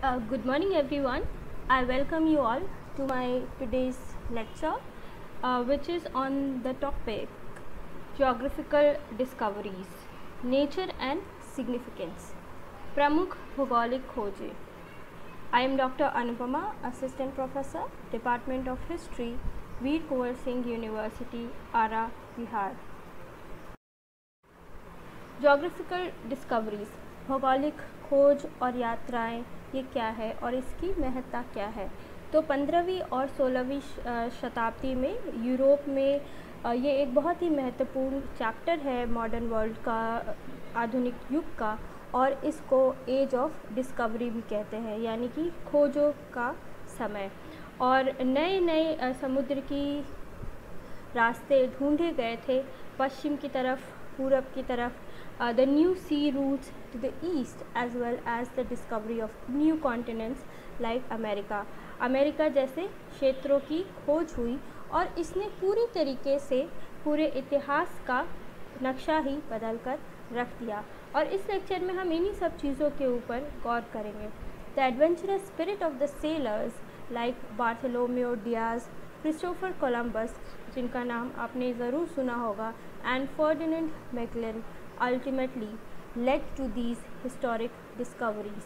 Good morning everyone. I welcome you all to my today's lecture which is on the topic geographical discoveries, nature and significance, Pramukh Bhugolic Khoje. I am Dr. Anupama, Assistant Professor, Department of History, Veer Kunwar Singh University, Ara, Bihar. Geographical discoveries, भौगोलिक खोज और यात्राएं, ये क्या है और इसकी महत्ता क्या है। तो 15वीं और 16वीं शताब्दी में यूरोप में ये एक बहुत ही महत्वपूर्ण चैप्टर है मॉडर्न वर्ल्ड का, आधुनिक युग का, और इसको एज ऑफ डिस्कवरी भी कहते हैं, यानी कि खोजों का समय। और नए नए समुद्र की रास्ते ढूंढे गए थे, पश्चिम की तरफ, पूरब की तरफ, the new sea routes to the east as well as the discovery of new continents like America. America जैसे क्षेत्रों की खोज हुई और इसने पूरी तरीके से पूरे इतिहास का नक्शा ही बदल कर रख दिया। और इस लेक्चर में हम इन्हीं सब चीज़ों के ऊपर गौर करेंगे। The adventurous spirit of the sailors like Bartolomeu Dias, Christopher Columbus, जिनका नाम आपने ज़रूर सुना होगा, and Ferdinand Magellan ultimately led to these historic discoveries.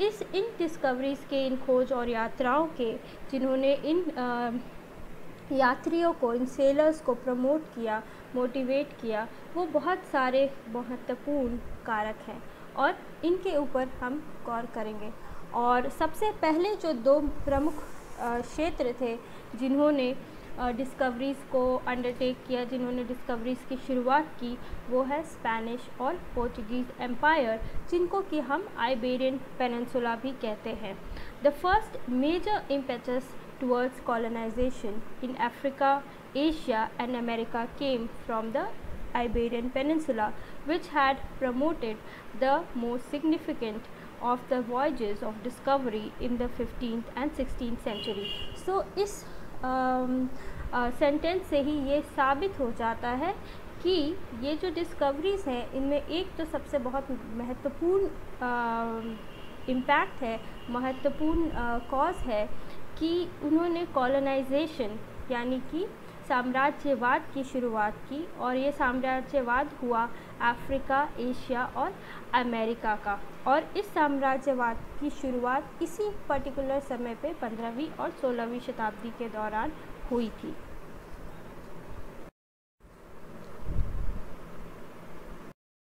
इन डिस्कवरीज़ के, इन खोज और यात्राओं के, जिन्होंने इन यात्रियों को, इन सेलर्स को प्रमोट किया, मोटिवेट किया, वो बहुत सारे महत्वपूर्ण कारक हैं और इनके ऊपर हम गौर करेंगे। और सबसे पहले जो दो प्रमुख क्षेत्र थे जिन्होंने डिस्कवरीज़ को अंडरटेक किया, जिन्होंने डिस्कवरीज़ की शुरुआत की, वो है स्पेनिश और पोर्चुगीज़ एम्पायर, जिनको कि हम आइबेरियन पेनिनसुला भी कहते हैं। The first major impetus towards colonisation in Africa, Asia and America came from the Iberian Peninsula, which had promoted the most significant of the voyages of discovery in the 15th and 16th century. So इस sentence से ही ये साबित हो जाता है कि ये जो डिस्कवरीज़ हैं, इनमें एक तो सबसे बहुत महत्वपूर्ण इम्पैक्ट है, महत्वपूर्ण कॉज है कि उन्होंने कॉलोनाइजेशन यानी कि साम्राज्यवाद की शुरुआत की, और ये साम्राज्यवाद हुआ अफ्रीका, एशिया और अमेरिका का। और इस साम्राज्यवाद की शुरुआत इसी पर्टिकुलर समय पे 15वीं और 16वीं शताब्दी के दौरान हुई थी।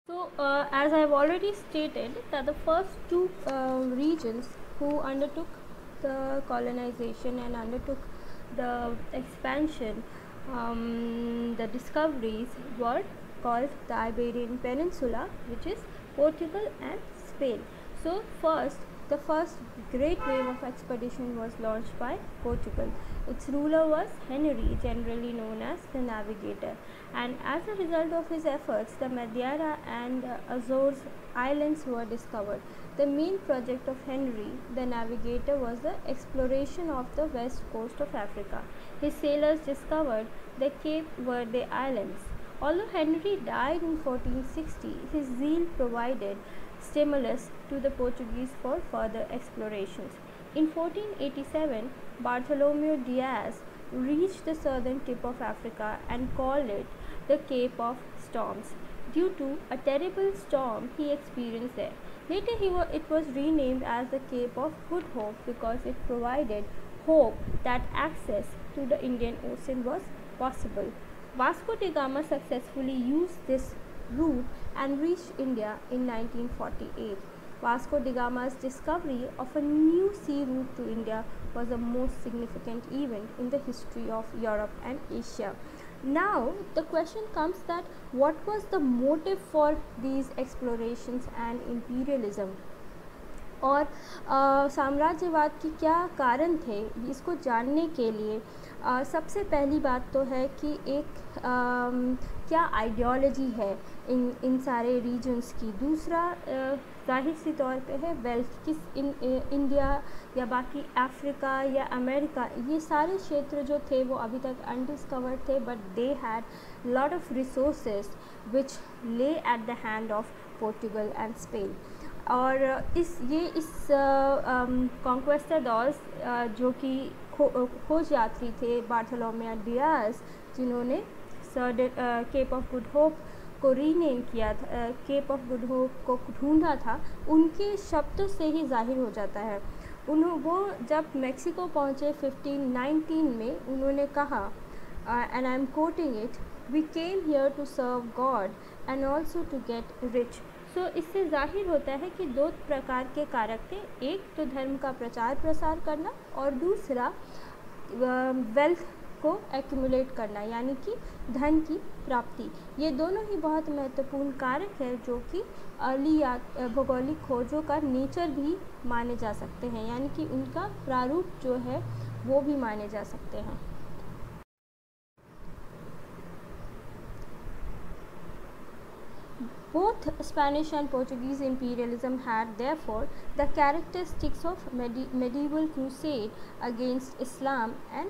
So as I have already stated that the first two regions who undertook the colonization and undertook the expansion, the discoveries were called the Iberian Peninsula, which is Portugal and Spain. So the first great wave of expedition was launched by Portugal. Its ruler was Henry, generally known as the Navigator, and as a result of his efforts, the Madeira and Azores Islands were discovered. The main project of Henry, the Navigator, was the exploration of the west coast of Africa. His sailors discovered the Cape Verde Islands. Although Henry died in 1460, his zeal provided stimulus to the Portuguese for further explorations. In 1487, Bartholomew Diaz reached the southern tip of Africa and called it the Cape of Storms, due to a terrible storm he experienced there. Later it was renamed as the Cape of Good Hope because it provided hope that access to the Indian Ocean was possible. Vasco da Gama successfully used this route and reached India in 1948. Vasco da Gama's discovery of a new sea route to India was the most significant event in the history of Europe and Asia. Now the question comes that what was the motive for these explorations and imperialism? और साम्राज्यवाद के क्या कारण थे, इसको जानने के लिए सबसे पहली बात तो है कि एक क्या आइडियोलॉजी है इन सारे रीजन्स की। दूसरा जाहिर सी तौर पे है वेल्थ, किस इंडिया या बाकी अफ्रीका या अमेरिका, ये सारे क्षेत्र जो थे वो अभी तक अनडिस्कवर्ड थे, but they had lot of resources which lay at the hand of Portugal and Spain. और इस कॉन्क्वेस्टाडोर्स जो कि खोज यात्री थे बार्थोलोमे डियाज, जिन्होंने केप ऑफ गुड होप को रीनेम किया था, केप ऑफ गुड होप को ढूंढा था, उनके शब्दों से ही जाहिर हो जाता है। वो जब मेक्सिको पहुँचे 1519 में, उन्होंने कहा, and I am quoting it, we came here to serve God and also to get rich. So इससे जाहिर होता है कि दो प्रकार के कारक थे, एक तो धर्म का प्रचार प्रसार करना और दूसरा वेल्थ को एक्यूमुलेट करना, यानी कि धन की प्राप्ति। ये दोनों ही बहुत महत्वपूर्ण कारक है जो कि अर्ली भौगोलिक खोजों का नेचर भी माने जा सकते हैं, यानी कि उनका प्रारूप जो है वो भी माने जा सकते हैं। Both Spanish and Portuguese imperialism had, therefore, the characteristics of medieval crusade against Islam and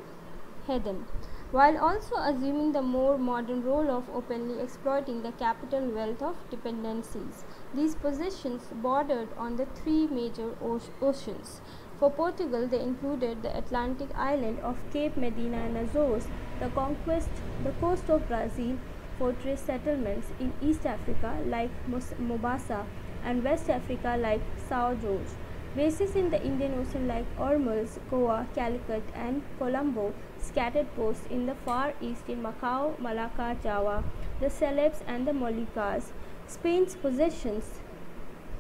heathen, while also assuming the more modern role of openly exploiting the capital wealth of dependencies. These positions bordered on the three major oceans. For Portugal, they included the Atlantic island of Cape Medina and Azores, the coast of Brazil, fortress settlements in East Africa like Mombasa, and West Africa like Sao Jorge, bases in the Indian Ocean like Ormuz, Goa, Calicut, and Colombo, scattered posts in the Far East in Macau, Malacca, Java, the Celebes, and the Moluccas. Spain's possessions,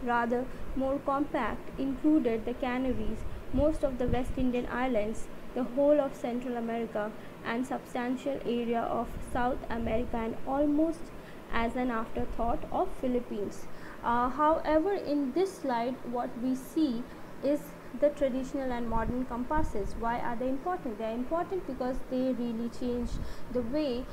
rather more compact, included the Canaries, most of the West Indian islands, the whole of Central America, and substantial area of South America, and almost as an afterthought of Philippines. However, in this slide what we see is the traditional and modern compasses. Why are they important? They are important because they really change the way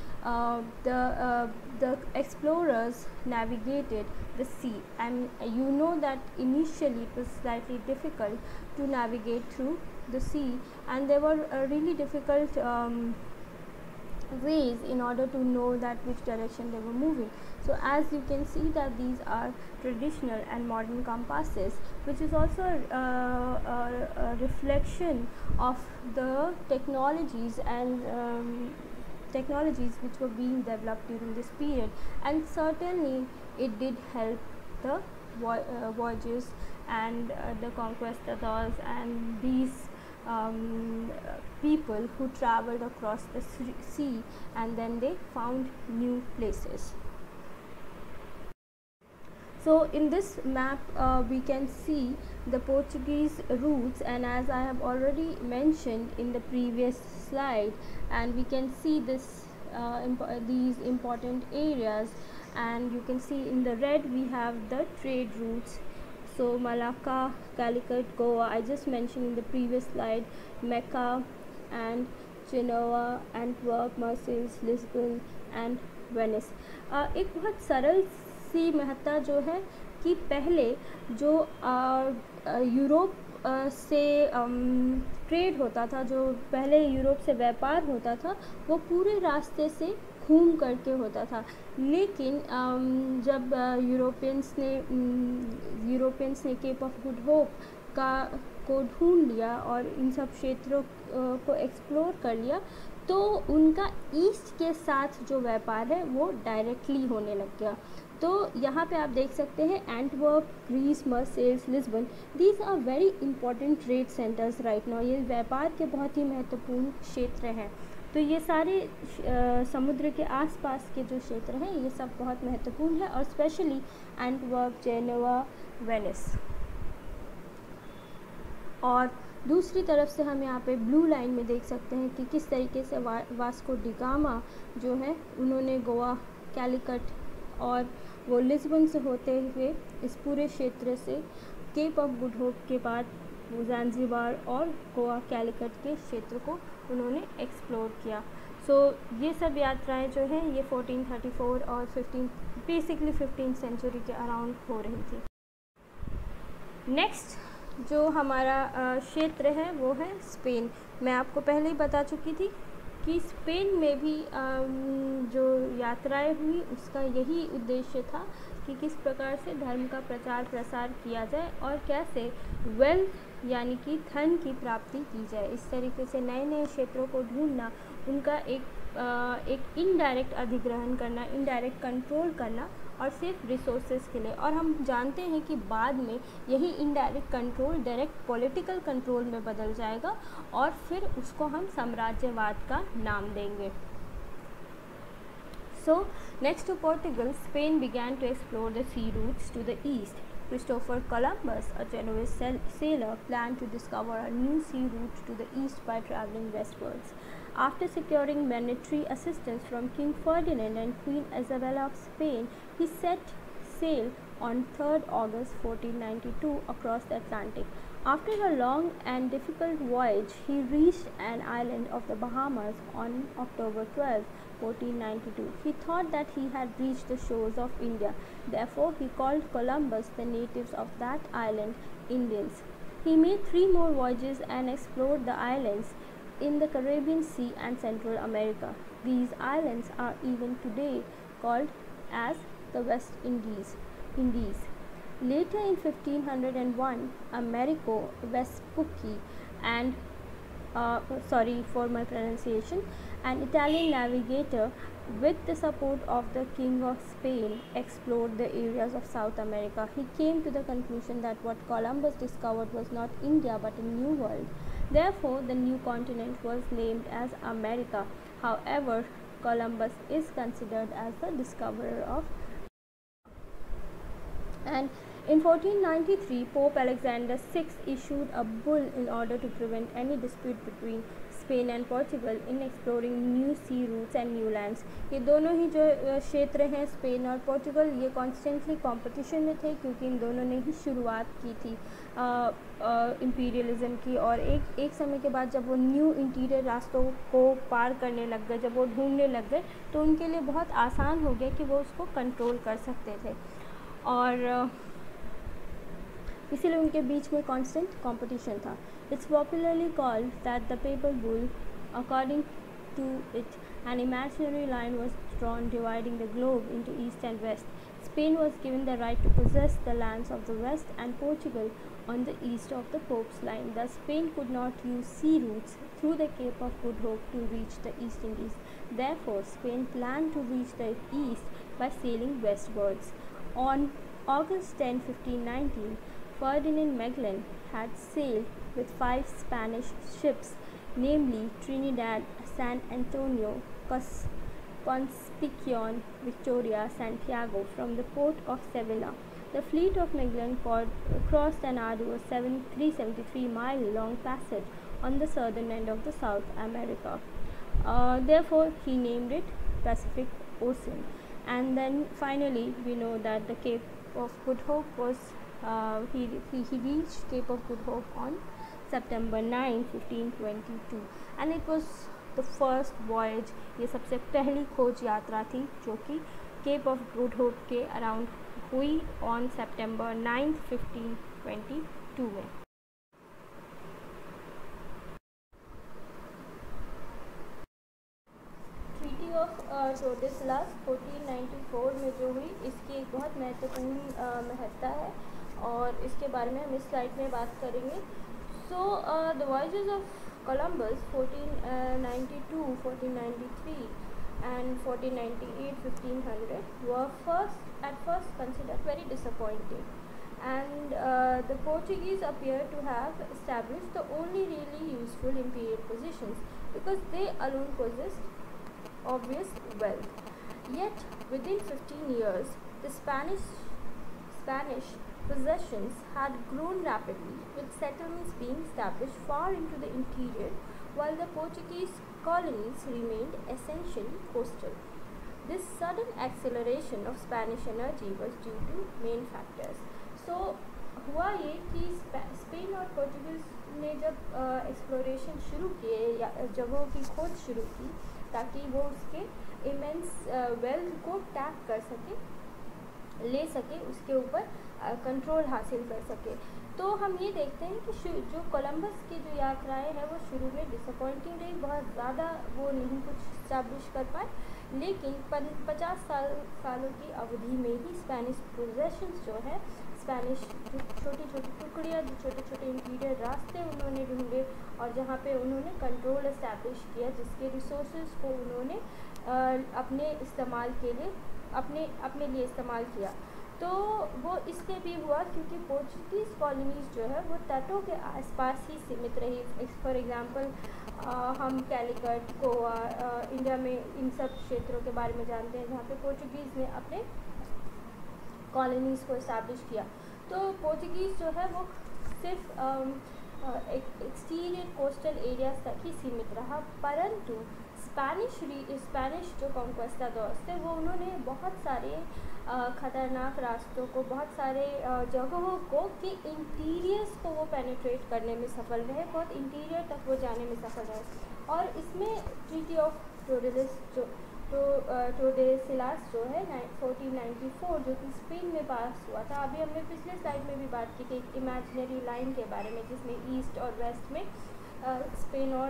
the explorers navigated the sea. And you know that initially it was slightly difficult to navigate through the sea, and there were really difficult ways in order to know that which direction they were moving. So as you can see that these are traditional and modern compasses, which is also a reflection of the technologies and technologies which were being developed during this period, and certainly it did help the voyages and the conquistadors and these people who traveled across the sea, and then they found new places. So in this map we can see the Portuguese routes, and as I have already mentioned in the previous slide, and we can see this these important areas, and you can see in the red we have the trade routes. So Malacca, Calicut, Goa, I just mentioned in the previous slide, Mecca and Genoa, Antwerp, Marseille, Lisbon and Venice. एक बहुत सरल सी महत्ता जो है कि पहले जो Europe से ट्रेड होता था, जो पहले यूरोप से व्यापार होता था, वो पूरे रास्ते से घूम करके होता था। लेकिन जब यूरोपियंस ने केप ऑफ गुड होप को ढूंढ लिया और इन सब क्षेत्रों को एक्सप्लोर कर लिया, तो उनका ईस्ट के साथ जो व्यापार है वो डायरेक्टली होने लग गया। तो यहाँ पे आप देख सकते हैं Antwerp, Greece, Marseilles, Lisbon, these are very important trade centres right now. ये व्यापार के बहुत ही महत्वपूर्ण क्षेत्र हैं। तो ये सारे समुद्र के आसपास के जो क्षेत्र हैं ये सब बहुत महत्वपूर्ण है, और स्पेशली एंटवर्प, जेनेवा, वेनिस। और दूसरी तरफ से हम यहाँ पे ब्लू लाइन में देख सकते हैं कि किस तरीके से वास्को डी गामा जो है उन्होंने गोवा, कैलिकट और वो लिस्बन से होते हुए इस पूरे क्षेत्र से केप ऑफ गुड होप के बाद वो ज़ांज़ीबार और गोवा, कैलिकट के क्षेत्र को उन्होंने एक्सप्लोर किया। सो ये सब यात्राएं जो हैं ये 1434 और 15 सेंचुरी के अराउंड हो रही थी। नेक्स्ट जो हमारा क्षेत्र है वो है स्पेन। मैं आपको पहले ही बता चुकी थी कि स्पेन में भी जो यात्राएं हुई उसका यही उद्देश्य था कि किस प्रकार से धर्म का प्रचार प्रसार किया जाए और कैसे वेल्थ यानी कि धन की प्राप्ति की जाए। इस तरीके से नए नए क्षेत्रों को ढूंढना, उनका एक इनडायरेक्ट अधिग्रहण करना, इनडायरेक्ट कंट्रोल करना और सिर्फ रिसोर्सेज के लिए। और हम जानते हैं कि बाद में यही indirect control direct political control में बदल जाएगा और फिर उसको हम साम्राज्यवाद का नाम देंगे। So, next to Portugal, Spain began to explore the sea routes to the east. Christopher Columbus, a Genoese sailor, planned to discover a new sea route to the east by traveling westwards. After securing monetary assistance from King Ferdinand and Queen Isabella of Spain, he set sail on 3rd August 1492 across the Atlantic. After a long and difficult voyage, he reached an island of the Bahamas on October 12, 1492. He thought that he had reached the shores of India. Therefore, he called Columbus the natives of that island Indians. He made 3 more voyages and explored the islands in the Caribbean Sea and Central America. These islands are even today called as the West Indies. Later in 1501, Amerigo Vespucci and sorry for my pronunciation, an Italian navigator, with the support of the King of Spain, explored the areas of South America. He came to the conclusion that what Columbus discovered was not India but a new world. Therefore, the new continent was named as America. However, Columbus is considered as the discoverer of. And in 1493, Pope Alexander VI issued a bull in order to prevent any dispute between Spain and Portugal in exploring new sea routes and new lands. ये दोनों ही जो क्षेत्र हैं Spain और Portugal, ये constantly competition में थे क्योंकि इन दोनों ने ही शुरुआत की थी इम्पीरियलिज्म की। और एक समय के बाद जब वो न्यू इंटीरियर रास्तों को पार करने लग गए, जब वो ढूंढने लग गए, तो उनके लिए बहुत आसान हो गया कि वो उसको कंट्रोल कर सकते थे और इसीलिए उनके बीच में कांस्टेंट कंपटीशन था। It's popularly called that the paper bull. According to it, an imaginary line was drawn dividing the globe into east and west. Spain was given the right to possess the lands of the west and Portugal on the east of the Pope's line. Thus, Spain could not use sea routes through the Cape of Good Hope to reach the East Indies. Therefore, Spain planned to reach the east by sailing westwards. On August 10, 1519, Ferdinand Magellan had sailed with 5 Spanish ships, namely Trinidad, San Antonio, Concepcion, Victoria, Santiago, from the port of Sevilla. The fleet of Magellan crossed an arduous 373-mile-long passage on the southern end of the South America. Therefore, he named it Pacific Ocean. And then finally, we know that the Cape of Good Hope was he reached Cape of Good Hope on September 9, 1522, and it was the first voyage. ये सबसे पहली खोज यात्रा थी जो कि cap of Good hope के around हुई ऑन सितंबर 9, 1522 में। ट्रीटी ऑफ टोर्डेसलास 1494 में जो हुई, इसकी एक बहुत महत्वपूर्ण महत्ता है और इसके बारे में हम इस स्लाइड में बात करेंगे। So the voyages of Columbus 1492, 1493 and 1498, 1500 were at first considered very disappointing, and the Portuguese appear to have established the only really useful imperial positions because they alone possessed obvious wealth. Yet within 15 years the Spanish possessions had grown rapidly, with settlements being established far into the interior, while the Portuguese colonies remained essentially coastal. This sudden acceleration of Spanish energy was due to main factors. So, हुआ ये कि Spain और Portuguese ने जब exploration शुरू किए या जगहों की खोज शुरू की ताकि वो उसके इमेंस वेल्थ को टैप कर सके, ले सके, उसके ऊपर कंट्रोल हासिल कर सके। तो हम ये देखते हैं कि जो कोलंबस की जो यात्राएं हैं वो शुरू में डिसअपॉइंटिंग रही, बहुत ज़्यादा वो नहीं कुछ इस्टेब्लिश कर पाए, लेकिन 50 सालों की अवधि में ही स्पेनिश पोजेशंस जो है, स्पेनिश जो छोटी छोटी टुकड़ियाँ, जो छोटे छोटे इंटीरियर रास्ते उन्होंने ढूंढे और जहाँ पे उन्होंने कंट्रोल इस्टेब्लिश किया, जिसके रिसोर्सेज को उन्होंने अपने इस्तेमाल के लिए अपने लिए इस्तेमाल किया। तो वो इसलिए भी हुआ क्योंकि पोर्चुगीज़ कॉलोनीज़ जो है वो तटों के आसपास ही सीमित रही। फॉर एग्ज़ाम्पल हम कैलिकट, गोवा, इंडिया में इन सब क्षेत्रों के बारे में जानते हैं जहाँ पे पोर्चुगीज़ ने अपने कॉलोनीज़ को इस्टेब्लिश किया। तो पोर्चुगीज़ जो है वो सिर्फ एक्सटीरियर कोस्टल एरियाज तक ही सीमित रहा, परंतु स्पेनिश जो कॉन्क्वेस्टाडोर्स थे वो उन्होंने बहुत सारे ख़तरनाक रास्तों को, बहुत सारे जगहों को कि इंटीरियर्स को वो पेनिट्रेट करने में सफल रहे, बहुत इंटीरियर तक वो जाने में सफल रहे। और इसमें ट्रीटी ऑफ टोर्डेसिलास जो है 1494 जो कि स्पेन में पास हुआ था। अभी हमने पिछले स्लाइड में भी बात की थी इमेजिनरी लाइन के बारे में, जिसमें ईस्ट और वेस्ट में स्पेन और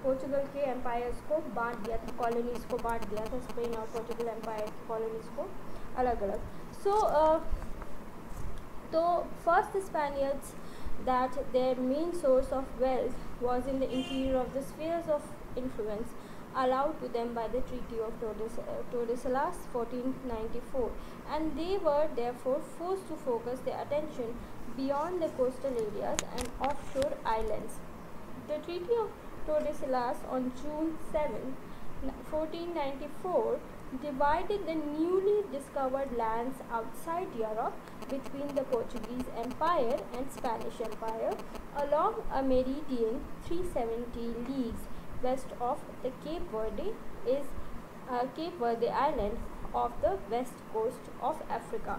पोर्चुगल के एम्पायर्स को बांट दिया था, कॉलोनीज़ को बांट दिया था, स्पेन और पोर्चुगल एम्पायर की कॉलोनीज़ को अलग अलग। तो first स्पेनियर्ड्स that their main source of wealth was in the interior of the spheres of influence allowed to them by the Treaty of Tordesillas 1494, and they were therefore forced to focus their attention beyond the coastal areas and offshore islands. The Treaty of Tordesillas on June 7, 1494 divided the newly discovered lands outside Europe between the Portuguese Empire and Spanish Empire along a meridian 370 leagues west of the Cape Verde island of the west coast of Africa.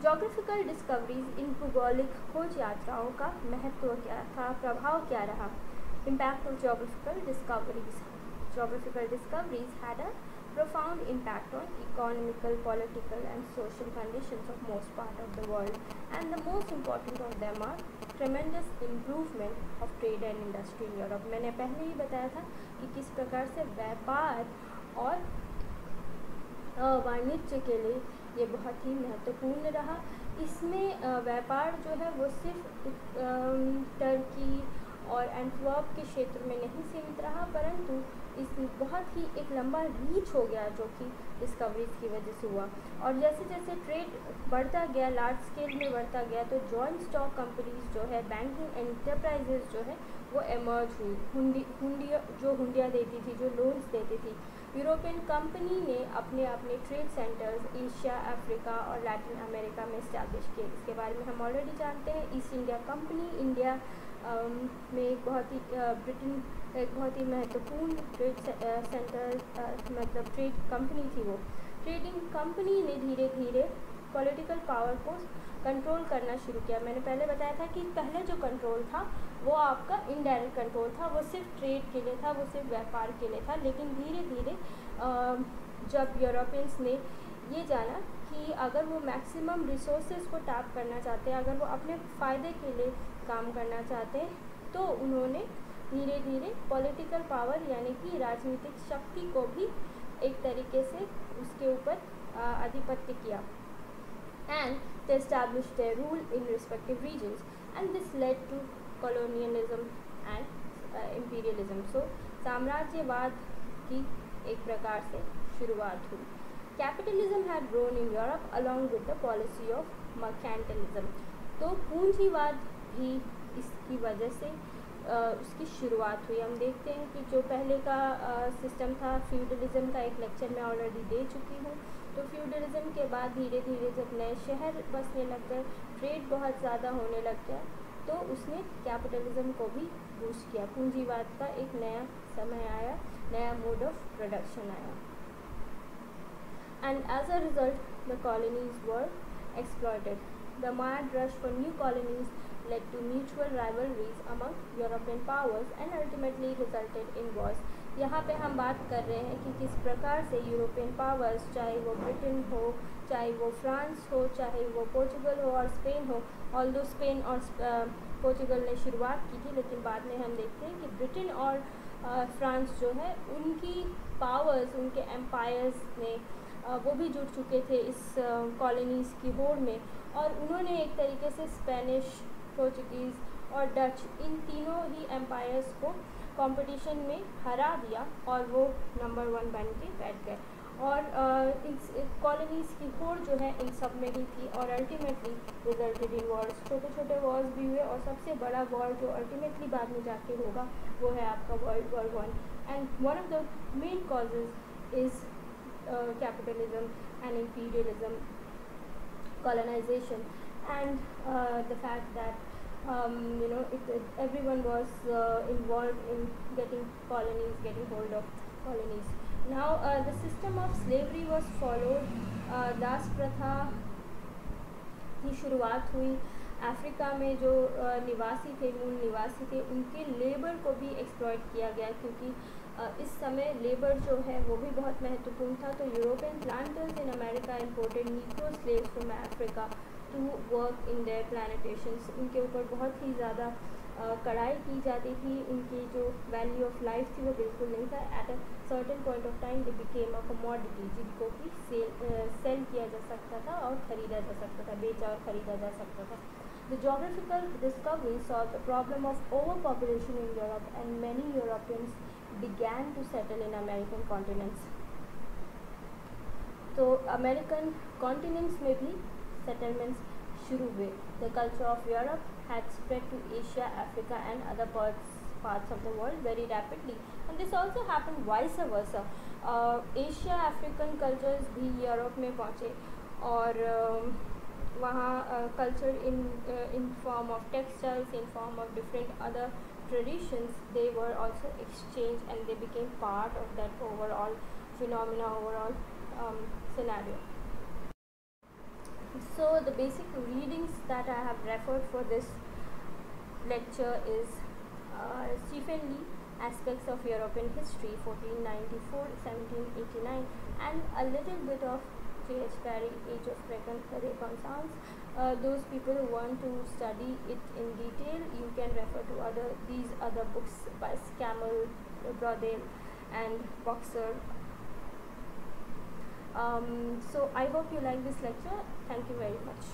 Geographical discoveries, इन भूगोलिक खोज यात्राओं का महत्व क्या था, प्रभाव क्या रहा। Impact of geographical discoveries. Geographical discoveries had a profound impact on economical, political and social conditions of most part of the world, and the most important of them are tremendous improvement of trade and industry in Europe. मैंने पहले ही बताया था कि किस प्रकार से व्यापार और वाणिज्य के लिए ये बहुत ही महत्वपूर्ण रहा। इसमें व्यापार जो है वो सिर्फ टर्की और एंटवर्प के क्षेत्र में नहीं सीमित रहा, परंतु इस बहुत ही एक लंबा रीच हो गया जो कि डिस्कवरीज की वजह से हुआ। और जैसे जैसे ट्रेड बढ़ता गया, लार्ज स्केल में बढ़ता गया, तो जॉइंट स्टॉक कंपनीज जो है, बैंकिंग एंटरप्राइजेज जो है वो एमर्ज हुई। हुंडिया देती थी, जो लोन्स देती थी। यूरोपियन कंपनी ने अपने अपने ट्रेड सेंटर्स एशिया, अफ्रीका और लैटिन अमेरिका में इस्टेब्लिश किए। इसके बारे में हम ऑलरेडी जानते हैं। ईस्ट इंडिया कंपनी इंडिया में एक बहुत ही महत्वपूर्ण ट्रेड सेंटर मतलब ट्रेड कंपनी थी। वो ट्रेडिंग कंपनी ने धीरे धीरे पॉलिटिकल पावर को कंट्रोल करना शुरू किया। मैंने पहले बताया था कि पहले जो कंट्रोल था वो आपका इनडायरेक्ट कंट्रोल था, वो सिर्फ ट्रेड के लिए था, वो सिर्फ व्यापार के लिए था। लेकिन धीरे धीरे जब यूरोपियंस ने ये जाना कि अगर वो मैक्सिमम रिसोर्सेज को टैप करना चाहते हैं, अगर वो अपने फ़ायदे के लिए काम करना चाहते हैं, तो उन्होंने धीरे धीरे पॉलिटिकल पावर यानी कि राजनीतिक शक्ति को भी एक तरीके से उसके ऊपर आधिपत्य किया। And they established their rule in respective regions, and this led to colonialism and imperialism. So साम्राज्यवाद की एक प्रकार से शुरुआत हुई। Capitalism had grown in Europe along with the policy of mercantilism. तो पूंजीवाद भी इसकी वजह से उसकी शुरुआत हुई। हम देखते हैं कि जो पहले का सिस्टम था फ्यूडलिज्म का, एक लेक्चर मैं ऑलरेडी दे चुकी हूँ। तो फ्यूडलिज्म के बाद धीरे धीरे जब नए शहर बसने लग गए, ट्रेड बहुत ज़्यादा होने लग गया, तो उसने कैपिटलिज्म को भी बूस्ट किया। पूंजीवाद का एक नया समय आया, नया मोड ऑफ प्रोडक्शन आया। And as a result the colonies were exploited. The mad rush for new colonies led to mutual rivalries among European powers and ultimately resulted in wars. यहाँ पे हम बात कर रहे हैं कि किस प्रकार से यूरोपियन पावर्स, चाहे वो ब्रिटेन हो, चाहे वो फ्रांस हो, चाहे वो पोर्चुगल हो और स्पेन हो, ऑल्दो स्पेन और पोर्चुगल ने शुरुआत की थी, लेकिन बाद में हम देखते हैं कि ब्रिटेन और फ्रांस जो है उनकी पावर्स, उनके एम्पायर्स ने वो भी जुड़ चुके थे इस कॉलोनीज़ की होड़ में, और उन्होंने एक तरीके से स्पेनिश, पोर्चुगीज़ और डच, इन तीनों ही एम्पायर्स को कंपटीशन में हरा दिया और वो नंबर 1 बन के बैठ गए। और इस कॉलोनीज़ की होड़ जो है इन सब में ही थी, और अल्टीमेटली रिजल्टेड इन वॉर्स। छोटे छोटे वॉर्स भी हुए, और सबसे बड़ा वॉर जो अल्टीमेटली बाद में जाके होगा वो है आपका world war 1। And one of the main causes is capitalism and imperialism, colonization, and the fact that everyone was involved in getting colonies, getting hold of colonies. Now the system of slavery was followed. दास प्रथा की शुरुआत हुई। Africa में जो निवासी थे, मूल निवासी थे, उनके लेबर को भी एक्सप्लॉइट किया गया, क्योंकि इस समय लेबर जो है वो भी बहुत महत्वपूर्ण था। तो European planters in America imported negro slaves from Africa to work in their plantations. इनके ऊपर बहुत ही ज़्यादा कढ़ाई की जाती थी, इनकी जो वैल्यू ऑफ लाइफ थी वो बिल्कुल नहीं था। At a certain point of time they became a commodity, जिनको कि सेल किया जा सकता था और ख़रीदा जा सकता था, बेचा और ख़रीदा जा सकता था। The geographical discovery solved the problem of overpopulation in Europe, and many Europeans began to settle in American continents. तो अमेरिकन कॉन्टिनेंट्स में भी सेटलमेंट्स शुरू हुए। The culture of Europe had spread to Asia, Africa and other parts of the world very rapidly, and this also happened vice versa. Asia African cultures भी Europe में पहुँचे, और वहाँ culture in form of textiles, in form of different other traditions, they were also exchanged and they became part of that overall phenomena, overall scenario. So the basic readings that I have referred for this lecture is Stephen Lee, Aspects of European History, 1494-1789, and a little bit of J.H. Parry, Age of Renaissance. Those people who want to study it in detail, you can refer to these other books by Scammell, Brodel, and Boxer. So I hope you like this lecture. Thank you very much.